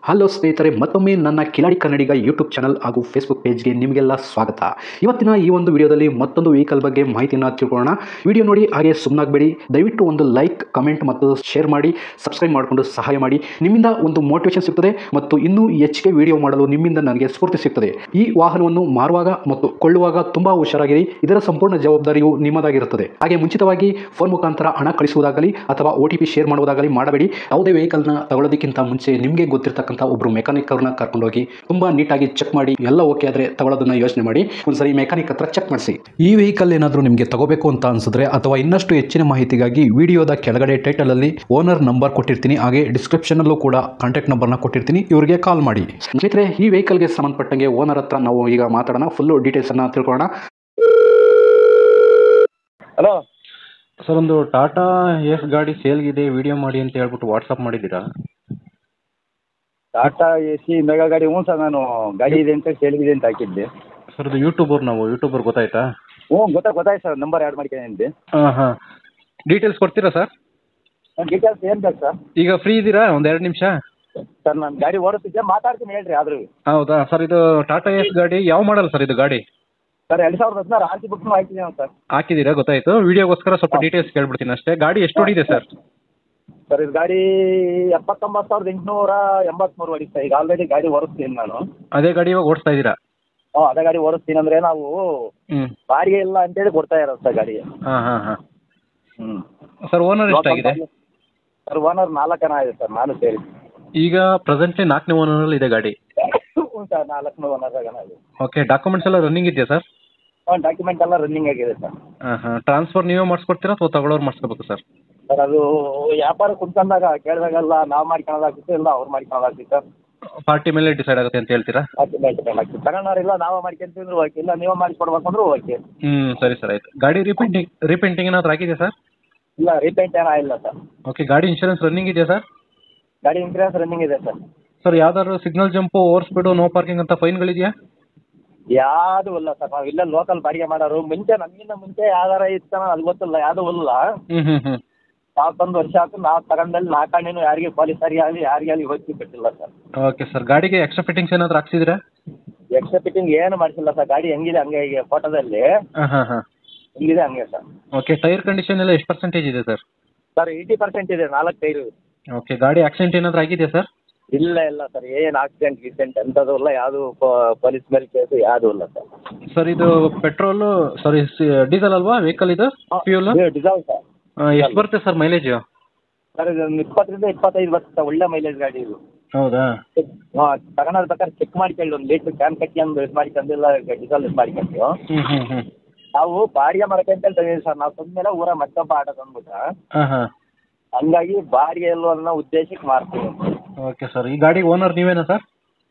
Hello ಸ್ನೇಹಿತರೆ, ಮತ್ತೊಮ್ಮೆ ನನ್ನ ಕಿಲಾಡಿ ಕನ್ನಡಿಗ ಯೂಟ್ಯೂಬ್ ಚಾನಲ್ ಹಾಗೂ ಫೇಸ್ಬುಕ್ ಪೇಜ್ಗೆ ನಿಮಗೆಲ್ಲ ಸ್ವಾಗತ. ಇವತ್ತಿನ ಈ ಒಂದು ವಿಡಿಯೋದಲ್ಲಿ ಮತ್ತೊಂದು ವೆಹಿಕಲ್ ಬಗ್ಗೆ ಮಾಹಿತಿಯನ್ನು ತಿಳ್ಕೊಳ್ಳೋಣ. ವಿಡಿಯೋ ನೋಡಿ ಹಾಗೆ ಸುಮ್ಮನಾಗಬೇಡಿ. ದಯವಿಟ್ಟು ಒಂದು ಲೈಕ್, ಕಮೆಂಟ್ ಮತ್ತು ಶೇರ್ ಮಾಡಿ, ಸಬ್ಸ್ಕ್ರೈಬ್ ಮಾಡಿಕೊಂಡು ಸಹಾಯ ಮಾಡಿ. ನಿಮ್ಮಿಂದ ಒಂದು ಮೋಟಿವೇಶನ್ ಸಿಗ್ತದೆ ಮತ್ತು ಇನ್ನೂ ಹೆಚ್ಚಿಗೆ ವಿಡಿಯೋ ಮಾಡಲು ನಿಮ್ಮಿಂದ ನನಗೆ ಸ್ಫೂರ್ತಿ ಸಿಗ್ತದೆ. ಈ ವಾಹನವನ್ನು ಮಾರುವಾಗ ಮತ್ತು ಕೊಳ್ಳುವಾಗ ತುಂಬ ಹುಷಾರಾಗಿರಿ. ಇದರ ಸಂಪೂರ್ಣ ಜವಾಬ್ದಾರಿಯು ನಿಮ್ಮದಾಗಿರುತ್ತದೆ. ಹಾಗೆ ಮುಂಚಿತವಾಗಿ ಫೋನ್ ಮುಖಾಂತರ ಹಣ ಕಳಿಸುವುದಾಗಲಿ ಅಥವಾ OTP ಶೇರ್ ಮಾಡುವುದಾಗಲಿ ಮಾಡಬೇಡಿ. ಯಾವುದೇ ವೆಹಿಕಲ್ನ ತಗೊಳ್ಳೋದಕ್ಕಿಂತ ಮುಂಚೆ ನಿಮಗೆ ಗೊತ್ತಿರತಕ್ಕಂಥ ಒಬ್ರು ಮೆಕ್ಯಾನಿಕ್ ಅವ್ರನ್ನ ಕರ್ಕೊಂಡೋಗಿ ತುಂಬಾ ನೀಟಾಗಿ ಚೆಕ್ ಮಾಡಿ, ಎಲ್ಲ ಓಕೆ ಆದ್ರೆ ತಗೊಳ್ಳೋದನ್ನ ಯೋಚನೆ ಮಾಡಿ. ಒಂದ್ಸರಿ ಮೆಕ್ಯಾನಿಕ್ ಹತ್ರ ಚೆಕ್ ಮಾಡಿಸಿ. ಈ ವೆಹಿಕಲ್ ಏನಾದರೂ ನಿಮಗೆ ತಗೋಬೇಕು ಅಂತ ಅನ್ಸಿದ್ರೆ ಅಥವಾ ಇನ್ನಷ್ಟು ಹೆಚ್ಚಿನ ಮಾಹಿತಿಗಾಗಿ ವಿಡಿಯೋದ ಕೆಳಗಡೆ ಟೈಟಲ್ ಅಲ್ಲಿ ಓನರ್ ನಂಬರ್ ಕೊಟ್ಟಿರ್ತೀನಿ, ಹಾಗೆ ಡಿಸ್ಕ್ರಿಪ್ಷನ್ ಅಲ್ಲೂ ಕೂಡ ಕಾಂಟ್ಯಾಕ್ಟ್ ನಂಬರ್ನ ಕೊಟ್ಟಿರ್ತೀನಿ, ಇವರಿಗೆ ಕಾಲ್ ಮಾಡಿ. ಸ್ನೇಹಿತರೆ, ಈ ವೆಹಿಕಲ್ಗೆ ಸಂಬಂಧಪಟ್ಟಂಗೆ ಓನರ್ ಹತ್ರ ನಾವು ಈಗ ಮಾತಾಡೋಣ. ಫುಲ್ ಡೀಟೇಲ್ಸ್ ಅನ್ನ ತಿಳ್ಕೊಳ್ಳೋಣ. ಹಲೋ ಸರ್, ಒಂದು ಟಾಟಾ ಎಸ್ ಗಾಡಿ ಸೇಲ್ಗಿದೆ, ವಿಡಿಯೋ ಮಾಡಿ ಅಂತ ಹೇಳ್ಬಿಟ್ಟು ವಾಟ್ಸಪ್ ಮಾಡಿದ್ದೀರಾ? ಟಾಟಾ AC ಮೆಗಾ ಗಾಡಿ. ಹ್ಞೂ ಸರ್, ನಾನು ಗಾಡಿ ಇದೆ ಅಂತ ಸೇಲ್ಗಿದೆ ಅಂತ ಹಾಕಿದ್ದೆ. ಸರ್, ಅದು ಯೂಟ್ಯೂಬರ್ ಗೊತ್ತಾಯ್ತಾ? ಹ್ಞೂ ಗೊತ್ತಾಯ್ತು ಸರ್, ನಂಬರ್ ಆ್ಯಡ್ ಮಾಡ್ಕೊಂಡಿದ್ದೆ. ಹಾಂ. ಡೀಟೇಲ್ಸ್ ಕೊಡ್ತೀರಾ ಸರ್? ಡೀಟೇಲ್ಸ್ ಏನು ಬೇಕು ಸರ್? ಈಗ ಫ್ರೀ ಇದ್ದೀರಾ? ಒಂದು 2 ನಿಮಿಷ. ಸರ್, ನಾನು ಗಾಡಿ ಓಡಿಸ್ತಿದ್ದೆ, ಮಾತಾಡ್ತೀನಿ ಹೇಳ್ರಿ. ಆದ್ರೂ ಹೌದಾ ಸರ್, ಇದು ಟಾಟಾ ಎಸ್ ಗಾಡಿ ಯಾವ ಮಾಡಲ್ ಸರ್ ಇದು ಗಾಡಿ? ಸರ್, 2016 RC ಬುಕ್ನು ಹಾಕಿದ್ದೀನಿ ಸರ್. ಹಾಕಿದ್ದೀರಾ, ಗೊತ್ತಾಯ್ತು. ವಿಡಿಯೋಗೋಸ್ಕರ ಸ್ವಲ್ಪ ಡೀಟೇಲ್ಸ್ ಕೇಳ್ಬಿಡ್ತೀನಿ ಅಷ್ಟೇ. ಗಾಡಿ ಎಷ್ಟು ಹೊಡಿದೆ ಸರ್? ಸರ್, ಇದು ಗಾಡಿ 79,883 ಹೊಡಿತಾ. ಈಗ ಆಲ್ರೆಡಿ ಗಾಡಿ ಓಡಿಸ್ತೀನಿ ನಾನು. ಅದೇ ಗಾಡಿ ಇವಾಗ ಓಡಿಸ್ತಾ ಇದ್ದೀರಾ? ಅದೇ ಗಾಡಿ ಓಡಿಸ್ತೀನಿ. ಅಂದರೆ ನಾವು ಬಾಡಿಗೆ ಇಲ್ಲ ಅಂತೇಳಿ ಕೊಡ್ತಾ ಇರೋದು ಸರ್ ಗಾಡಿಗೆ. ಹಾಂ. ಹ್ಞೂ ಸರ್, ಓನರ್ ಎಷ್ಟಾಗಿದೆ? ಸರ್, ಓನರ್ 4 ಜನ ಇದೆ ಸರ್, ನಾನು ಸೇರಿ. ಈಗ ಪ್ರೆಸೆಂಟ್ಲಿ 4ನೇ ಓನರಲ್ಲಿ ಇದೆ ಗಾಡಿ. ಹ್ಞೂ ಸರ್, 4 ಓನರ್ ಜನ ಇದೆ. ಓಕೆ, ಡಾಕ್ಯುಮೆಂಟ್ಸ್ ಎಲ್ಲ ರನ್ನಿಂಗ್ ಇದೆಯಾ ಸರ್? ಡಾಕ್ಯುಮೆಂಟ್ ಎಲ್ಲ ರನ್ನಿಂಗ್ ಆಗಿದೆ ಸರ್. ಹಾಂ. ಟ್ರಾನ್ಸ್ಫರ್ ನೀವೇ ಮಾಡಿಸ್ಕೊಡ್ತೀರಾ ಅಥವಾ ತಗೊಳ್ಳೋರು ಮಾಡಿಸ್ಕೋಬೇಕು ಸರ್? ಸರ್, ಅದು ವ್ಯಾಪಾರ ಕುಂತ್ಕೊಂಡಾಗ ಕೇಳಿದಾಗೆಲ್ಲ ನಾವು ಮಾಡ್ಕೊಳ್ಳೋದಾಗ್ತಿತ್ತು, ಇಲ್ಲ ಅವ್ರು ಮಾಡ್ಕೊಳ್ಳೋದಾಗ್ತಿತ್ತು ಸರ್. ಪಾರ್ಟಿ ಮೇಲೆ ಡಿಸೈಡ್ ಆಗುತ್ತೆ ಅಂತ ಹೇಳ್ತೀರಾ? ತಗೊಂಡವ್ರಿಲ್ಲ ನಾವೇ ಮಾಡ್ಕೊಂತಿದ್ರು ಓಕೆ, ಇಲ್ಲ ನೀವೇ ಮಾಡಿಸ್ಕೊಡ್ಬೇಕು ಅಂದ್ರೂ ಓಕೆ. ಸರಿ ಸರ್, ಆಯ್ತು. ಗಾಡಿ ರೀಪೇಂಟಿಂಗ್ ಏನಾದ್ರು ಆಗಿದೆ ಸರ್? ಇಲ್ಲ, ರೀಪೇಂಟ್ ಏನೂ ಇಲ್ಲ ಸರ್. ಓಕೆ, ಗಾಡಿ ಇನ್ಶೂರೆನ್ಸ್ ರನ್ನಿಂಗ್ ಇದೆಯಾ ಸರ್? ಗಾಡಿ ಇನ್ಸೂರೆನ್ಸ್ ರನ್ನಿಂಗ್ ಇದೆ ಸರ್. ಸರ್, ಯಾವ್ದಾದ್ರು signal jump, over speed, no parking ಅಂತ ಫೈನ್ಗಳಿದೆಯಾ? ಯಾವುದೂ ಇಲ್ಲ ಸರ್. ನಾವು ಇಲ್ಲ ಲೋಕಲ್ ಬಾಡಿಗೆ ಮಾಡೋರು. ಮುಂಚೆ ನಮಗಿಂತ ಮುಂಚೆ ಯಾವ್ದಾರ ಇತ್ತು ಅದು ಗೊತ್ತಿಲ್ಲ, ಯಾವುದೂ ಇಲ್ಲ. ನಾವು ತಂದು ವರ್ಷ ಆಯ್ತು, ನಾವು ತಗೊಂಡಲ್ಲಿ ನಾಲ್ಕಣ್ಣು ಯಾರಿಗೆ ಪೊಲೀಸರಿಗೆ ಆಗಲಿ ಯಾರಿಗೆ ಆಗಲಿ ಹೋಗಿ ಬಿಟ್ಟಿಲ್ಲ ಸರ್. ಓಕೆ ಸರ್, ಗಾಡಿಗೆ ಎಕ್ಸ್ಟ್ರಾ ಫಿಟ್ಟಿಂಗ್ಸ್ ಏನಾದ್ರು ಹಾಕ್ಸಿದ್ದೀರಾ? ಎಕ್ಸ್ಟ್ರಾ ಫಿಟ್ಟಿಂಗ್ ಏನು ಮಾಡಿಸಿಲ್ಲ ಸರ್. ಗಾಡಿ ಹೆಂಗಿದೆ ಹಂಗೆ ಈಗ ಫೋಟೋದಲ್ಲಿ ಹಾಂ. ಹೆಂಗಿದೆ ಹಂಗೆ ಸರ್. ಓಕೆ, ಟೈರ್ ಕಂಡೀಷನ್ ಎಲ್ಲ ಎಷ್ಟು ಪರ್ಸೆಂಟೇಜ್ ಇದೆ ಸರ್? ಸರ್, 80% ಇದೆ, 4 ಟೈರು. ಓಕೆ, ಗಾಡಿ ಆಕ್ಸಿಡೆಂಟ್ ಏನಾದ್ರು ಆಗಿದೆಯಾ ಸರ್? ಇಲ್ಲ ಸರ್, ಏನು ಆಕ್ಸಿಡೆಂಟ್ ಎಂಥದ್ದು ಇಲ್ಲ, ಯಾವುದು ಪೊಲೀಸ್ ಮೇಲೆ ಕೇಸು ಯಾವುದೂ ಇಲ್ಲ ಸರ್. ಸರ್, ಇದು ಪೆಟ್ರೋಲು ಡೀಸೆಲ್ ಅಲ್ವಾ ವೆಹಿಕಲ್ ಇದು? Fuel diesel sir. ಎಷ್ಟು ಬರುತ್ತೆ ಸರ್ ಮೈಲೇಜ್? ಸರ್, ಇದು 20-25 ಬರುತ್ತೆ. ಒಳ್ಳೆ ಮೈಲೇಜ್ ಗಾಡಿ ಇದು. ಹೌದಾ? ಹಾಂ, ತಗೊಳೋದು ಬೇಕಾದ್ರೆ ಚೆಕ್ ಮಾಡ್ಕೊಳ್ಳಿ. ಒಂದು ಲೀಟ್ರ್ ಕ್ಯಾನ್ ಕಟ್ಕೊಂಡು ಇದು ಮಾಡ್ಕೊಂಡಿಲ್ಲ, ಡೀಸೆಲ್ ಇದು ಮಾಡ್ಕೊಂಡು ನಾವು ಬಾಡಿಗೆ ಮಾಡ್ಕೊಂತ ತಂದಿದ್ದೀವಿ ಸರ್. ನಾವು ತಂದ್ಮೇಲೆ ಊರ ಮತ್ತೊಬ್ಬ ಆಟೋ ತಂದ್ಬಿಟ್ಟ, ಹಂಗಾಗಿ ಬಾಡಿಗೆ ಎಲ್ಲೋ ಅನ್ನೋ ಉದ್ದೇಶಕ್ಕೆ ಮಾರ್ತೀವಿ. ಓಕೆ ಸರ್, ಈ ಗಾಡಿ ಓನರ್ ನೀವೇನಾ ಸರ್?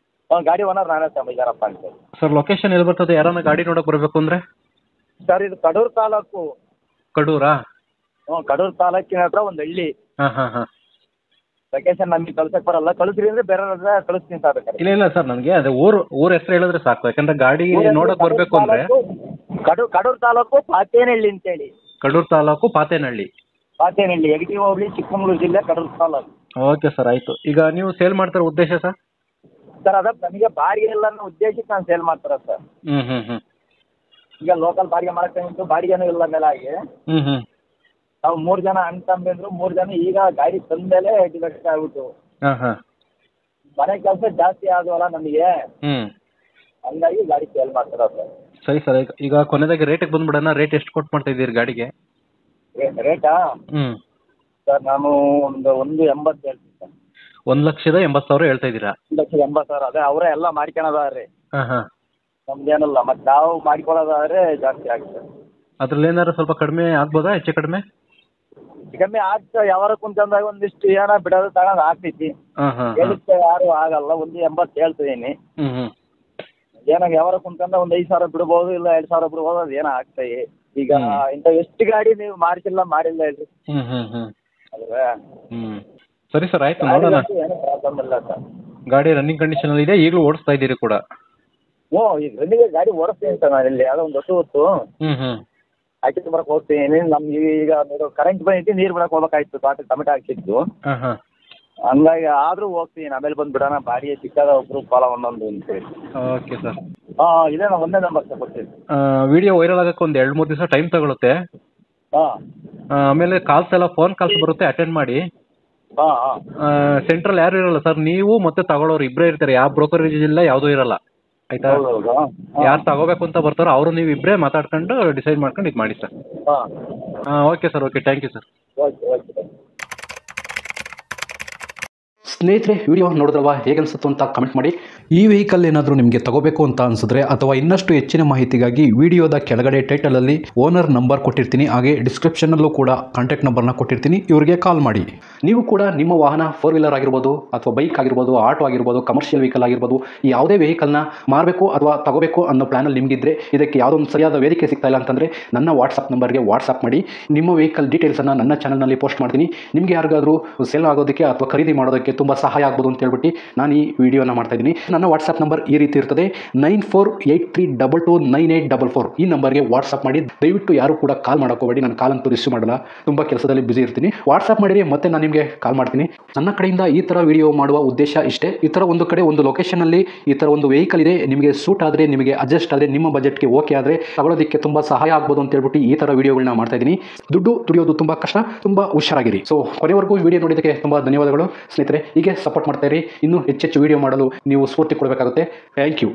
ಗಾಡಿ ಓನರ್ ನಾನೇ ಸರ್, ಬೈದಾರಪ್ಪ ಅಂತ. ಸರ್, ಲೊಕೇಶನ್ ಎಲ್ಲಿ ಬರ್ತದೆ? ಯಾರನ್ನ ಗಾಡಿ ನೋಡೋಕೆ ಬರಬೇಕು ಅಂದರೆ? ಸರ್, ಇದು ಕಡೂರು ತಾಲೂಕು. ಕಡೂರಾ? ಕಡೂರು ತಾಲೂಕಿನ ಹತ್ರ ಒಂದು ಹಳ್ಳಿ. ಹಾಂ. ಲೊಕೇಶನ್ ನಮಗೆ ಕಳ್ಸಕ್ಕೆ ಬರಲ್ಲ, ಕಳಿಸ್ರಿ ಅಂದರೆ ಬೇರೆ ಕಳಿಸ್ತೀನಿ ಸರ್. ಇಲ್ಲ ಸರ್, ನನಗೆ ಅದೇ ಊರ ಹೆಸರು ಹೇಳಿದ್ರೆ ಸಾಕು. ಯಾಕಂದ್ರೆ ಗಾಡಿ ನೋಡೋಕೆ ಬರಬೇಕು ಅಂದರೆ ಕಡೂರು ತಾಲೂಕು ಪಾತೇನಹಳ್ಳಿ ಅಂತೇಳಿ. ಕಡೂರು ತಾಲೂಕು ಪಾತೇನಹಳ್ಳಿ, ಯಗಟಿ ಹೋಬಳಿ, ಚಿಕ್ಕಮಗಳೂರು ಜಿಲ್ಲೆ, ಕಡೂರು ತಾಲೂಕು. ಓಕೆ ಸರ್, ಆಯಿತು. ಈಗ ನೀವು ಸೇಲ್ ಮಾಡ್ತಿರೋ ಉದ್ದೇಶ ಸರ್? ಸರ್, ಅದ ನಮಗೆ ಬಾಡಿಗೆ ಇಲ್ಲ ಅನ್ನೋ ಉದ್ದೇಶಕ್ಕೆ ನಾನು ಸೇಲ್ ಮಾಡ್ತಾರೆ ಸರ್. ಹ್ಞೂ. ಈಗ ಲೋಕಲ್ ಬಾಡಿಗೆ ಮಾಡಕ್ಕೆ ಬಾಡಿಗೆನೂ ಇಲ್ಲ ಮೇಲೆ ಆಗಿ ನಾವು 3 ಜನ ಅಣ್ಣ ತಮ್ಮಂದಿರು 3 ಜನ ಈಗ ಗಾಡಿ ತಂದಮೇಲೆ ಡಿಲಕ್ಷನ್ ಆಗ್ಬಿಟ್ಟು ಮನೆ ಕೆಲಸ ಜಾಸ್ತಿ ಆಗೋಲ್ಲ ನಮಗೆ, ಹಂಗಾಗಿ ಗಾಡಿ ಸೇಲ್ ಮಾಡ್ತಾರೆ ಸರ್. ಸರಿ ಸರ್, ಈಗ ಕೊನೆದಾಗಿ ರೇಟಿಗೆ ಬಂದ್ಬಿಡೋಣ. ರೇಟ್ ಎಷ್ಟು ಕೊಟ್ಟು ಮಾಡ್ತಾ ಇದ್ದೀರಿ ಗಾಡಿಗೆ? ರೇಟಾ? ಸರ್, ನಾನು ಒಂದು 1.80 ಹೇಳ್ತೀನಿ ಸರ್. 1,80,000 ಹೇಳ್ತಾ ಇದ್ದೀರಾ? 1,80,000. ಅದೇ ಅವರೇ ಎಲ್ಲ ಮಾಡ್ಕೊಳೋದಾದ್ರೆ ಹಾಂ. ನಮ್ದೇನಲ್ಲ, ಮತ್ತು ನಾವು ಮಾಡ್ಕೊಳ್ಳೋದಾದ್ರೆ ಜಾಸ್ತಿ ಆಗುತ್ತೆ. ಅದ್ರಲ್ಲಿ ಏನಾದ್ರು ಸ್ವಲ್ಪ ಕಡಿಮೆ ಆಗ್ಬೋದಾ? ಹೆಚ್ಚು ಕಡಿಮೆ ಆಗ್ತಾ ಯಾವಾರ ಕುಂತಂದಾಗ ಒಂದಿಷ್ಟು ಏನೋ ಬಿಡೋದು ತಗೊಂಡು ಆಗ್ತೈತಿ. ಹೇಳಿಕ್ಕೆ ಯಾರು ಆಗಲ್ಲ. 1.80 ಹೇಳ್ತಿದ್ದೀನಿ. ಏನಾಗ ಯಾವಾರ ಕುಂತ್ಕೊಂಡ ಒಂದು 5,000 ಬಿಡ್ಬೋದು, ಇಲ್ಲ 2,000 ಬಿಡ್ಬೋದು, ಅದು ಏನೋ ಆಗ್ತಾಯಿ. ಈಗ ಇಂಥ ಎಷ್ಟು ಗಾಡಿ ನೀವು ಮಾಡಿಲ್ಲ ಹೇಳ್ರಿ ಅಲ್ವೇ? ಸರಿ ಸರ್, ಆಯ್ತು, ನೋಡೋಣ. ಏನೂ ಪ್ರಾಬ್ಲಮ್ ಇಲ್ಲ ಸರ್. ಗಾಡಿ ರನ್ನಿಂಗ್ ಕಂಡೀಷನ್ ಅಲ್ಲಿ ಇದೆ, ಈಗಲೂ ಓಡಿಸ್ತಾ ಇದ್ದೀರಿ ಕೂಡ? ಈಗ ರನ್ನಿಂಗ್ ಗಾಡಿ ಓಡಿಸ್ತೀನಿ ಸರ್. ನಾನು ಇಲ್ಲಿ ಯಾವುದೋ ಒಂದು ಹೊತ್ತು ಹಾಕಿಟ್ಟು ಬರಕ್ಕೆ ಹೋಗ್ತೀನಿ. ನಮ್ಗೆ ಈಗ ಕರೆಂಟ್ ಬಂದೈತಿ, ನೀರು ಬಿಡಕ್ಕೆ ಹೋಗ್ಬೇಕಾಯ್ತು. ತೋಟಕ್ಕೆ ಟೊಮೆಟೊ ಹಾಕಿದ್ದು. ಹಂಗಾಗಿ ಆದರೂ ಹೋಗ್ತೀನಿ, ಆಮೇಲೆ ಬಂದು ಬಿಡೋಣ, ಬಾಡಿಗೆ ಸಿಕ್ಕಾಗ ಒಬ್ಬರು ಪಾಲ ಒಂದೊಂದು ಅಂತೇಳಿ. Okay sir. ಇದೇ ನಾನು ಒಂದೇ ನಂಬರ್ ಸರ್ ಕೊಡ್ತೀನಿ. ವಿಡಿಯೋ ವೈರಲ್ ಆಗೋಕ್ಕೆ ಒಂದು 2-3 ದಿವಸ ಟೈಮ್ ತಗೊಳುತ್ತೆ. ಹಾಂ ಆಮೇಲೆ ಕಾಲ್ಸ್ ಎಲ್ಲ ಫೋನ್ ಕಾಲ್ಸ್ ಬರುತ್ತೆ, ಅಟೆಂಡ್ ಮಾಡಿ. ಹಾಂ ಹಾಂ ಸೆಂಟ್ರಲ್ ಯಾರು ಇರಲ್ಲ ಸರ್, ನೀವು ಮತ್ತೆ ತಗೊಳ್ಳೋರು ಇಬ್ಬರೇ ಇರ್ತಾರೆ, ಯಾವ ಬ್ರೋಕರೇಜ್ ಇಲ್ಲ, ಯಾವುದೂ ಇರಲ್ಲ. ಆಯ್ತಾ? ಹೌದೌದು. ಯಾರು ತಗೋಬೇಕು ಅಂತ ಬರ್ತಾರೋ ಅವರು ನೀವು ಇಬ್ಬರೇ ಮಾತಾಡ್ಕೊಂಡು ಡಿಸೈಡ್ ಮಾಡ್ಕೊಂಡು ಇದು ಮಾಡಿ ಸರ್. ಹಾಂ okay sir, okay, thank you sir. Okay okay. ಸ್ನೇಹಿತರೆ, ವಿಡಿಯೋ ನೋಡಿದ್ರಲ್ವಾ, ಹೇಗೆ ಅನಿಸುತ್ತೆ ಅಂತ ಕಮೆಂಟ್ ಮಾಡಿ. ಈ ವೆಹಿಕಲ್ ಏನಾದರೂ ನಿಮಗೆ ತಗೋಬೇಕು ಅಂತ ಅನಿಸಿದ್ರೆ ಅಥವಾ ಇನ್ನಷ್ಟು ಹೆಚ್ಚಿನ ಮಾಹಿತಿಗಾಗಿ ವಿಡಿಯೋದ ಕೆಳಗಡೆ ಟೈಟಲಲ್ಲಿ ಓನರ್ ನಂಬರ್ ಕೊಟ್ಟಿರ್ತೀನಿ, ಹಾಗೆ ಡಿಸ್ಕ್ರಿಪ್ಷನಲ್ಲೂ ಕೂಡ ಕಾಂಟ್ಯಾಕ್ಟ್ ನಂಬರ್ನ ಕೊಟ್ಟಿರ್ತೀನಿ, ಇವರಿಗೆ ಕಾಲ್ ಮಾಡಿ. ನೀವು ಕೂಡ ನಿಮ್ಮ ವಾಹನ 4 ವೀಲರ್ ಆಗಿರ್ಬೋದು ಅಥವಾ ಬೈಕ್ ಆಗಿರ್ಬೋದು, ಆಟೋ ಆಗಿರ್ಬೋದು, ಕಮರ್ಷಿಯಲ್ ವೆಹಿಕಲ್ ಆಗಿರ್ಬೋದು, ಯಾವುದೇ ವೆಹಿಕಲ್ನ ಮಾರಬೇಕು ಅಥವಾ ತಗೋಬೇಕು ಅನ್ನೋ ಪ್ಲಾನಲ್ಲಿ ನಿಮಗಿದ್ರೆ, ಇದಕ್ಕೆ ಯಾವುದೋ ಒಂದು ಸರಿಯಾದ ವೇದಿಕೆ ಸಿಗ್ತಾ ಇಲ್ಲ ಅಂತಂದರೆ ನನ್ನ ವಾಟ್ಸಪ್ ನಂಬರ್ಗೆ ವಾಟ್ಸಪ್ ಮಾಡಿ. ನಿಮ್ಮ ವೆಹಿಕಲ್ ಡೀಟೇಲ್ಸನ್ನು ನನ್ನ ಚಾನಲ್ನಲ್ಲಿ ಪೋಸ್ಟ್ ಮಾಡ್ತೀನಿ. ನಿಮಗೆ ಯಾರಿಗಾದರೂ ಸೇಲ್ ಆಗೋದಕ್ಕೆ ಅಥವಾ ಖರೀದಿ ಮಾಡೋದಕ್ಕೆ ತುಂಬ ಸಹಾಯ ಆಗ್ಬೋದು ಅಂತ ಹೇಳ್ಬಿಟ್ಟು ನಾನು ಈ ವಿಡಿಯೋನ ಮಾಡ್ತಾ ಇದ್ದೀನಿ. ನನ್ನ ವಾಟ್ಸಪ್ ನಂಬರ್ ಈ ರೀತಿ ಇರ್ತದೆ, 9483229844. ಈ ನಂಬರ್ಗೆ ವಾಟ್ಸಪ್ ಮಾಡಿ. ದಯವಿಟ್ಟು ಯಾರು ಕೂಡ ಕಾಲ್ ಮಾಡೋಕೋಬೇಡಿ, ನಾನು ಕಾಲ್ ಅಂತೂ ರಿಸೀವ್ ಮಾಡಲ್ಲ, ತುಂಬ ಕೆಲಸದಲ್ಲಿ ಬ್ಯುಸಿ ಇರ್ತೀನಿ. ವಾಟ್ಸಪ್ ಮಾಡಿರಿ, ಮತ್ತೆ ನಾನು ನಿಮಗೆ ಕಾಲ್ ಮಾಡ್ತೀನಿ. ನನ್ನ ಕಡೆಯಿಂದ ಈ ಥರ ವಿಡಿಯೋ ಮಾಡುವ ಉದ್ದೇಶ ಇಷ್ಟೇ. ಈ ಥರ ಒಂದು ಕಡೆ ಒಂದು ಲೊಕೇಶನಲ್ಲಿ ಈ ಥರ ಒಂದು ವೆಹಿಕಲ್ ಇದೆ, ನಿಮಗೆ ಸೂಟ್ ಆದರೆ, ನಿಮಗೆ ಅಡ್ಜಸ್ಟ್ ಆದರೆ, ನಿಮ್ಮ ಬಜೆಟ್ಗೆ ಓಕೆ ಆದರೆ ತಗೊಳ್ಳೋದಕ್ಕೆ ತುಂಬ ಸಹಾಯ ಆಗ್ಬೋದು ಅಂತ ಹೇಳ್ಬಿಟ್ಟು ಈ ಥರ ವಿಡಿಯೋಗಳನ್ನ ಮಾಡ್ತಾ ಇದ್ದೀನಿ. ದುಡ್ಡು ದುಡಿಯೋದು ತುಂಬ ಕಷ್ಟ, ತುಂಬ ಹುಷಾರಾಗಿರಿ. ಸೊ ಕೊನೆವರೆಗೂ ವಿಡಿಯೋ ನೋಡಿದ್ದಕ್ಕೆ ತುಂಬ ಧನ್ಯವಾದಗಳು ಸ್ನೇಹಿತರೆ. ಹೀಗೆ ಸಪೋರ್ಟ್ ಮಾಡ್ತಾ ಇರಿ. ಇನ್ನೂ ಹೆಚ್ಚೆಚ್ಚು ವಿಡಿಯೋ ಮಾಡಲು ನೀವು ಸ್ಫೂರ್ತಿ ಕೊಡಬೇಕಾಗುತ್ತೆ. Thank you.